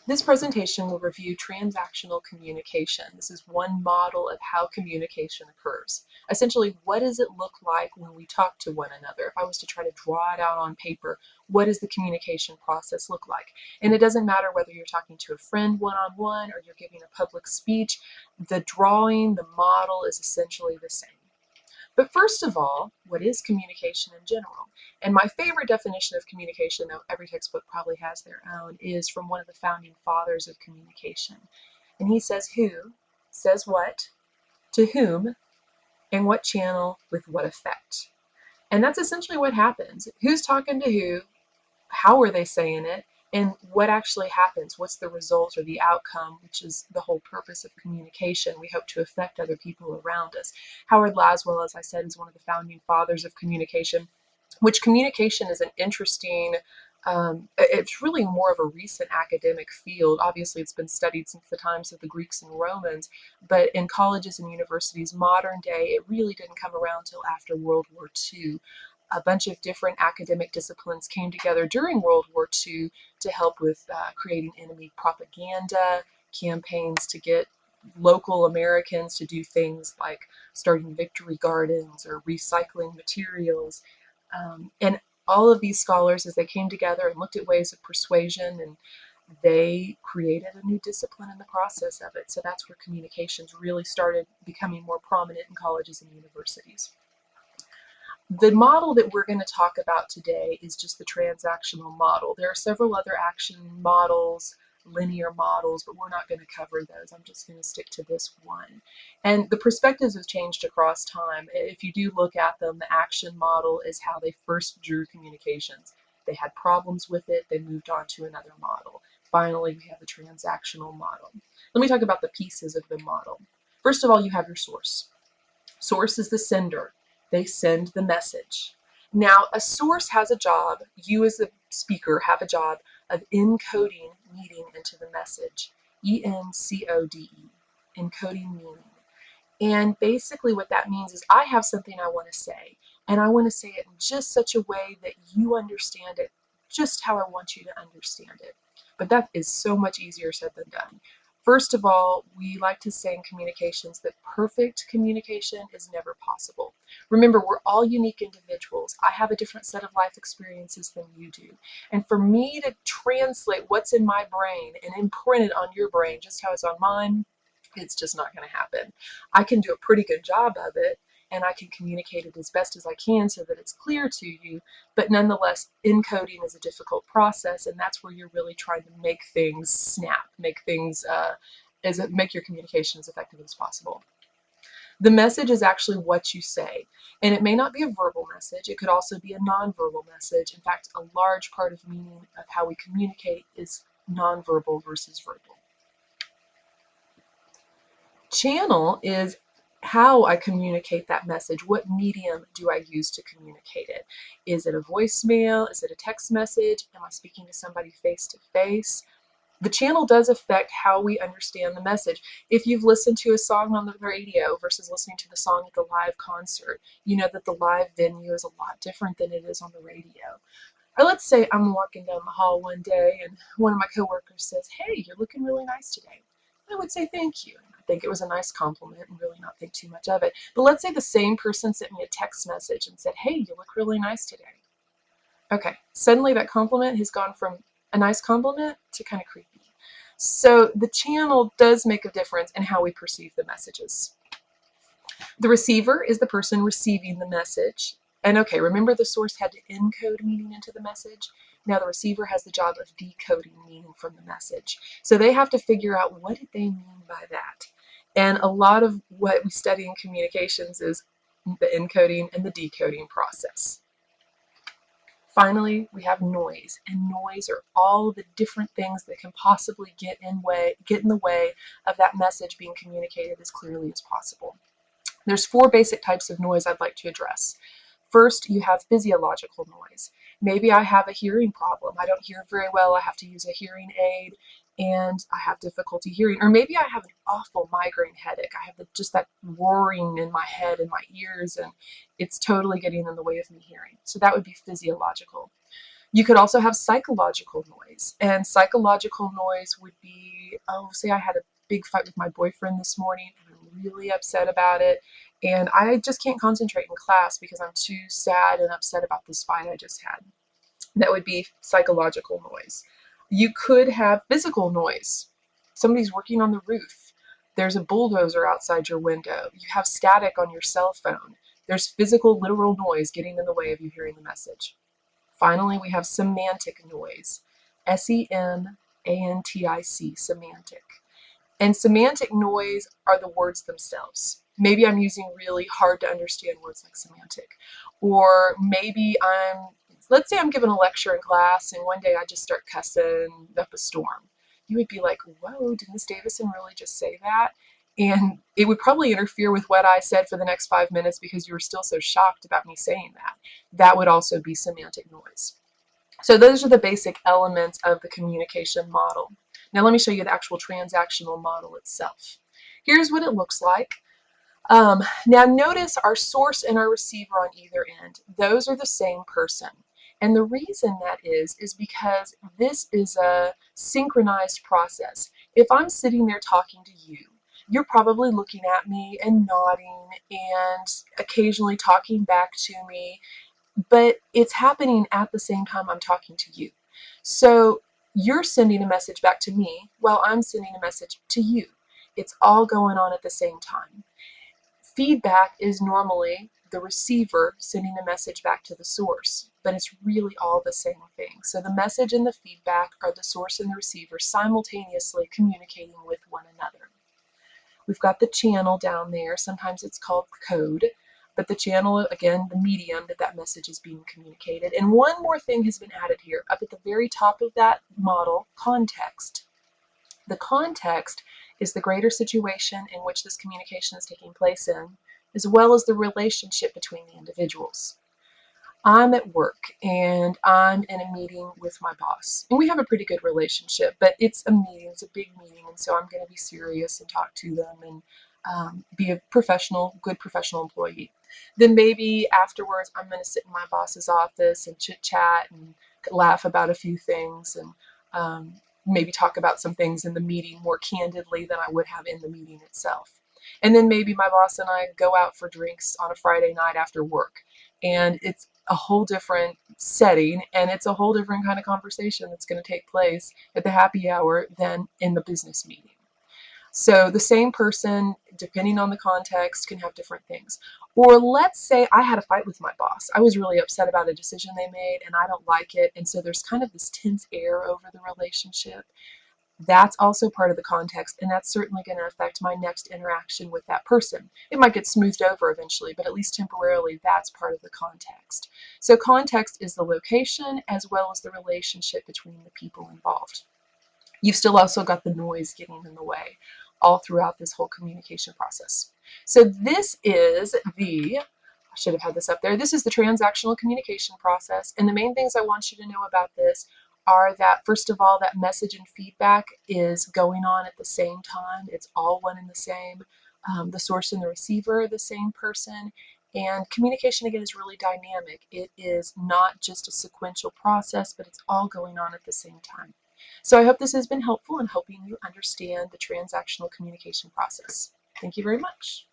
This presentation will review transactional communication. This is one model of how communication occurs. Essentially, what does it look like when we talk to one another? If I was to try to draw it out on paper, what does the communication process look like? And it doesn't matter whether you're talking to a friend one-on-one or you're giving a public speech, the drawing, the model is essentially the same. But first of all, what is communication in general? And my favorite definition of communication, though every textbook probably has their own, is from one of the founding fathers of communication. And he says who, says what, to whom, and what channel with what effect. And that's essentially what happens. Who's talking to who, how are they saying it, and what actually happens, what's the result or the outcome, which is the whole purpose of communication. We hope to affect other people around us. Howard Laswell, as I said, is one of the founding fathers of communication, which communication is an interesting, it's really more of a recent academic field. Obviously, it's been studied since the times of the Greeks and Romans, but in colleges and universities, modern day, it really didn't come around until after World War II. A bunch of different academic disciplines came together during World War II to help with creating enemy propaganda, campaigns to get local Americans to do things like starting victory gardens or recycling materials. And all of these scholars, as they came together and looked at ways of persuasion, and they created a new discipline in the process of it. So that's where communications really started becoming more prominent in colleges and universities. The model that we're going to talk about today is just the transactional model. There are several other action models, linear models, but we're not going to cover those. I'm just going to stick to this one. And the perspectives have changed across time. If you do look at them, the action model is how they first drew communications. They had problems with it, they moved on to another model. Finally, we have the transactional model. Let me talk about the pieces of the model. First of all, you have your source. Source is the sender. They send the message. Now, a source has a job, you as the speaker have a job of encoding meaning into the message. E-N-C-O-D-E, encoding meaning. And basically what that means is I have something I want to say, and I want to say it in just such a way that you understand it just how I want you to understand it. But that is so much easier said than done. First of all, we like to say in communications that perfect communication is never possible. Remember, we're all unique individuals. I have a different set of life experiences than you do. And for me to translate what's in my brain and imprint it on your brain just how it's on mine, it's just not going to happen. I can do a pretty good job of it, and I can communicate it as best as I can so that it's clear to you, but nonetheless, encoding is a difficult process, and that's where you're really trying to make things snap, make things, make your communication as effective as possible. The message is actually what you say, and it may not be a verbal message, it could also be a nonverbal message. In fact, a large part of meaning of how we communicate is nonverbal versus verbal. Channel is how I communicate that message. What medium do I use to communicate it? Is it a voicemail? Is it a text message? Am I speaking to somebody face to face? The channel does affect how we understand the message. If you've listened to a song on the radio versus listening to the song at the live concert, you know that the live venue is a lot different than it is on the radio. Or let's say I'm walking down the hall one day and one of my coworkers says, "Hey, you're looking really nice today." I would say thank you. I think it was a nice compliment and really not think too much of it. But let's say the same person sent me a text message and said, "Hey, you look really nice today." Okay, suddenly that compliment has gone from a nice compliment to kind of creepy. So the channel does make a difference in how we perceive the messages. The receiver is the person receiving the message. And okay, remember the source had to encode meaning into the message? Now the receiver has the job of decoding meaning from the message. So they have to figure out what did they mean by that. And a lot of what we study in communications is the encoding and the decoding process. Finally, we have noise, and noise are all the different things that can possibly get in the way of that message being communicated as clearly as possible. There's 4 basic types of noise I'd like to address. First, you have physiological noise. Maybe I have a hearing problem. I don't hear very well. I have to use a hearing aid, and I have difficulty hearing. Or maybe I have an awful migraine headache. I have just that roaring in my head and my ears, and it's totally getting in the way of me hearing. So that would be physiological. You could also have psychological noise, and psychological noise would be, oh, say I had a big fight with my boyfriend this morning and I'm really upset about it, and I just can't concentrate in class because I'm too sad and upset about this fight I just had. That would be psychological noise. You could have physical noise. Somebody's working on the roof. There's a bulldozer outside your window. You have static on your cell phone. There's physical, literal noise getting in the way of you hearing the message. Finally, we have semantic noise. semantic, semantic. And semantic noise are the words themselves. Maybe I'm using really hard to understand words like semantic. Or maybe let's say I'm giving a lecture in class and one day I just start cussing up a storm. You would be like, whoa, did Miss Davison really just say that? And it would probably interfere with what I said for the next 5 minutes because you were still so shocked about me saying that. That would also be semantic noise. So those are the basic elements of the communication model. Now let me show you the actual transactional model itself. Here's what it looks like. Now notice our source and our receiver on either end. Those are the same person. And the reason that is because this is a synchronized process. If I'm sitting there talking to you, you're probably looking at me and nodding and occasionally talking back to me, but it's happening at the same time I'm talking to you. So you're sending a message back to me while I'm sending a message to you. It's all going on at the same time. Feedback is normally the receiver sending a message back to the source, but it's really all the same thing. So the message and the feedback are the source and the receiver simultaneously communicating with one another. We've got the channel down there. Sometimes it's called code, but the channel, again, the medium that message is being communicated. And one more thing has been added here. Up at the very top of that model, context. The context is the greater situation in which this communication is taking place in, as well as the relationship between the individuals. I'm at work and I'm in a meeting with my boss. And we have a pretty good relationship, but it's a meeting, it's a big meeting, and so I'm going to be serious and talk to them and be a good professional employee. Then maybe afterwards I'm going to sit in my boss's office and chit chat and laugh about a few things and maybe talk about some things in the meeting more candidly than I would have in the meeting itself. And then maybe my boss and I go out for drinks on a Friday night after work. And it's a whole different setting and it's a whole different kind of conversation that's going to take place at the happy hour than in the business meeting. So the same person, depending on the context, can have different things. Or let's say I had a fight with my boss. I was really upset about a decision they made and I don't like it. And so there's kind of this tense air over the relationship. That's also part of the context, and that's certainly going to affect my next interaction with that person. It might get smoothed over eventually, but at least temporarily, that's part of the context. So context is the location as well as the relationship between the people involved. You've still also got the noise getting in the way all throughout this whole communication process. So this is I should have had this up there. This is the transactional communication process, and the main things I want you to know about this are that, first of all, that message and feedback is going on at the same time. It's all one and the same. The source and the receiver are the same person. And communication, again, is really dynamic. It is not just a sequential process, but it's all going on at the same time. So I hope this has been helpful in helping you understand the transactional communication process. Thank you very much.